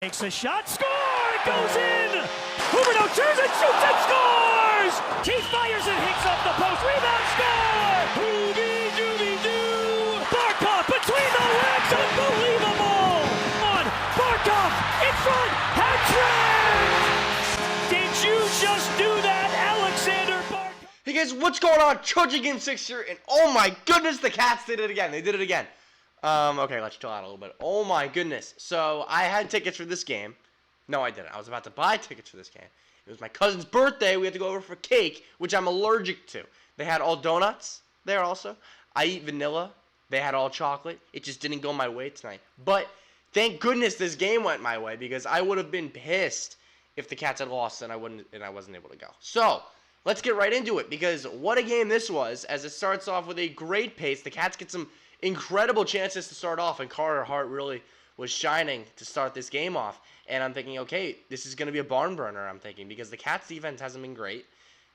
Makes a shot, score! It goes in! Huberto turns and shoots and scores! He fires and hits up the post, rebound, score! Hooby-dooby-doo! Barkov between the legs, unbelievable! On, Barkov in front, hat trick! Did you just do that, Alexander Barkov? Hey guys, what's going on? Trojan Game 6 here, and oh my goodness, the Cats did it again. They did it again. Okay, let's chill out a little bit. Oh my goodness. So, I had tickets for this game. No, I didn't. I was about to buy tickets for this game. It was my cousin's birthday. We had to go over for cake, which I'm allergic to. They had all donuts there also. I eat vanilla. They had all chocolate. It just didn't go my way tonight. But thank goodness this game went my way, because I would have been pissed if the Cats had lost and I wasn't able to go. So, let's get right into it, because what a game this was, as it starts off with a great pace. The Cats get some incredible chances to start off, and Carter Hart really was shining to start this game off. And I'm thinking, okay, this is going to be a barn burner, I'm thinking, because the Cats' defense hasn't been great,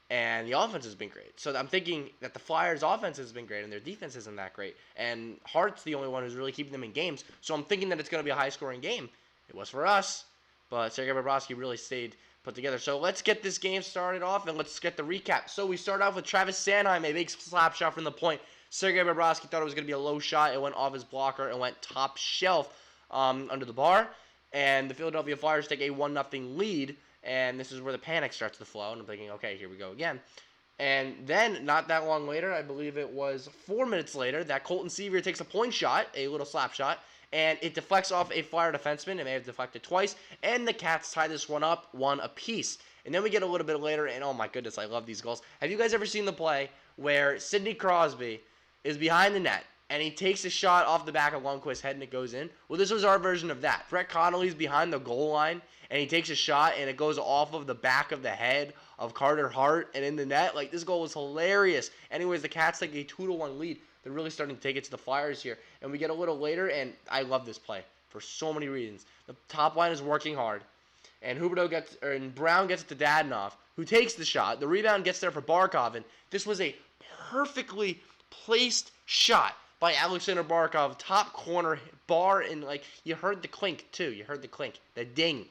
and the offense has been great. So I'm thinking that the Flyers' offense has been great, and their defense isn't that great. And Hart's the only one who's really keeping them in games. So I'm thinking that it's going to be a high-scoring game. It was for us, but Sergei Bobrovsky really stayed put together. So let's get this game started off, and let's get the recap. So we start off with Travis Sanheim, a big slap shot from the point. Sergei Bobrovsky thought it was going to be a low shot. It went off his blocker and went top shelf under the bar. And the Philadelphia Flyers take a 1-0 lead. And this is where the panic starts to flow. And I'm thinking, okay, here we go again. And then, not that long later, I believe it was 4 minutes later, that Colton Sevier takes a point shot, a little slap shot. And it deflects off a Flyer defenseman. It may have deflected twice. And the Cats tie this one up, 1 apiece. And then we get a little bit later, and oh my goodness, I love these goals. Have you guys ever seen the play where Sidney Crosby is behind the net, and he takes a shot off the back of Lundqvist's head, and it goes in? Well, this was our version of that. Brett Connolly's behind the goal line, and he takes a shot, and it goes off of the back of the head of Carter Hart and in the net. Like, this goal was hilarious. Anyways, the Cats take a 2-1 lead. They're really starting to take it to the Flyers here. And we get a little later, and I love this play for so many reasons. The top line is working hard, and Brown gets it to Dadonov, who takes the shot. The rebound gets there for Barkov, and this was a perfectly placed shot by Alexander Barkov, top corner bar, and like you heard the clink too. You heard the clink, the ding.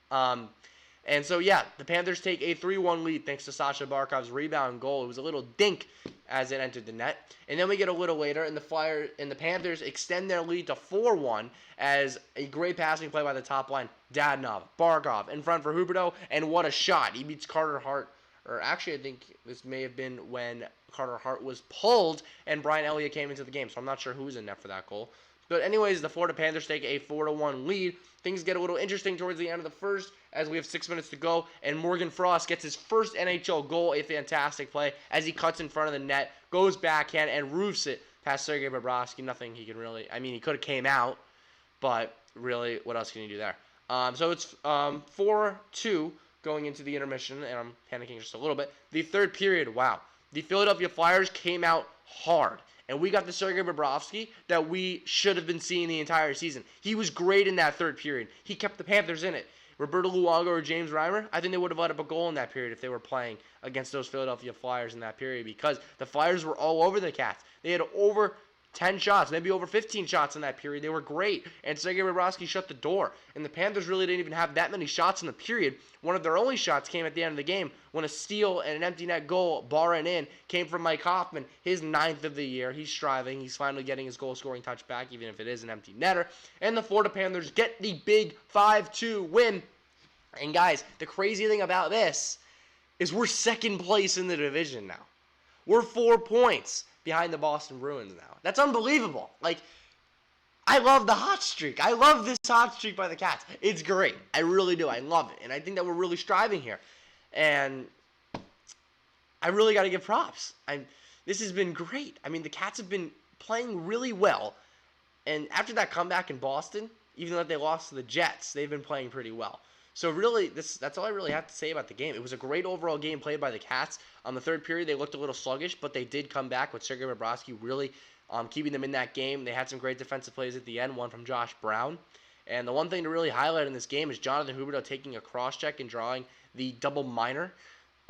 And so yeah, the Panthers take a 3-1 lead thanks to Sasha Barkov's rebound goal. It was a little dink as it entered the net. And then we get a little later, and the Panthers extend their lead to 4-1 as a great passing play by the top line. Dadonov, Barkov in front for Huberto, and what a shot! He beats Carter Hart. Or actually, I think this may have been when Carter Hart was pulled and Brian Elliott came into the game. So I'm not sure who was in net for that goal. But anyways, the Florida Panthers take a 4-1 lead. Things get a little interesting towards the end of the first as we have 6 minutes to go. And Morgan Frost gets his first NHL goal, a fantastic play, as he cuts in front of the net, goes backhand, and roofs it past Sergei Bobrovsky. Nothing he can really, I mean, he could have came out, but really, what else can you do there? So it's 4-2. Going into the intermission, and I'm panicking just a little bit. The third period, wow. The Philadelphia Flyers came out hard, and we got the Sergei Bobrovsky that we should have been seeing the entire season. He was great in that third period. He kept the Panthers in it. Roberto Luongo or James Reimer, I think they would have let up a goal in that period if they were playing against those Philadelphia Flyers in that period, because the Flyers were all over the Cats. They had over 10 shots, maybe over 15 shots in that period. They were great, and Sergei Bobrovsky shut the door. And the Panthers really didn't even have that many shots in the period. One of their only shots came at the end of the game when a steal and an empty net goal, bar and in, came from Mike Hoffman, his 9th of the year. He's striving. He's finally getting his goal-scoring touch back, even if it is an empty netter. And the Florida Panthers get the big 5-2 win. And guys, the crazy thing about this is we're second place in the division now. We're 4 points behind the Boston Bruins now. That's unbelievable. Like, I love the hot streak. I love this hot streak by the Cats. It's great. I really do. I love it. And I think that we're really striving here. And I really got to give props. This has been great. I mean, the Cats have been playing really well. And after that comeback in Boston, even though they lost to the Jets, they've been playing pretty well. So really, that's all I really have to say about the game. It was a great overall game played by the Cats. On the third period, they looked a little sluggish, but they did come back with Sergei Bobrovsky really keeping them in that game. They had some great defensive plays at the end, one from Josh Brown. And the one thing to really highlight in this game is Jonathan Huberdeau taking a cross-check and drawing the double minor.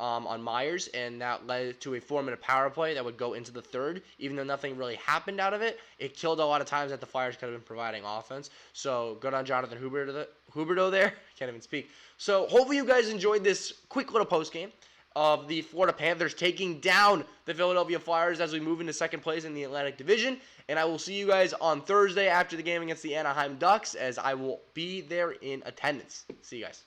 on Myers, and that led to a 4-minute power play that would go into the third. Even though nothing really happened out of it, it killed a lot of times that the Flyers could have been providing offense. So good on Jonathan Huberdeau there. Can't even speak. So hopefully you guys enjoyed this quick little post game of the Florida Panthers taking down the Philadelphia Flyers as we move into second place in the Atlantic Division. And I will see you guys on Thursday after the game against the Anaheim Ducks, as I will be there in attendance. See you guys.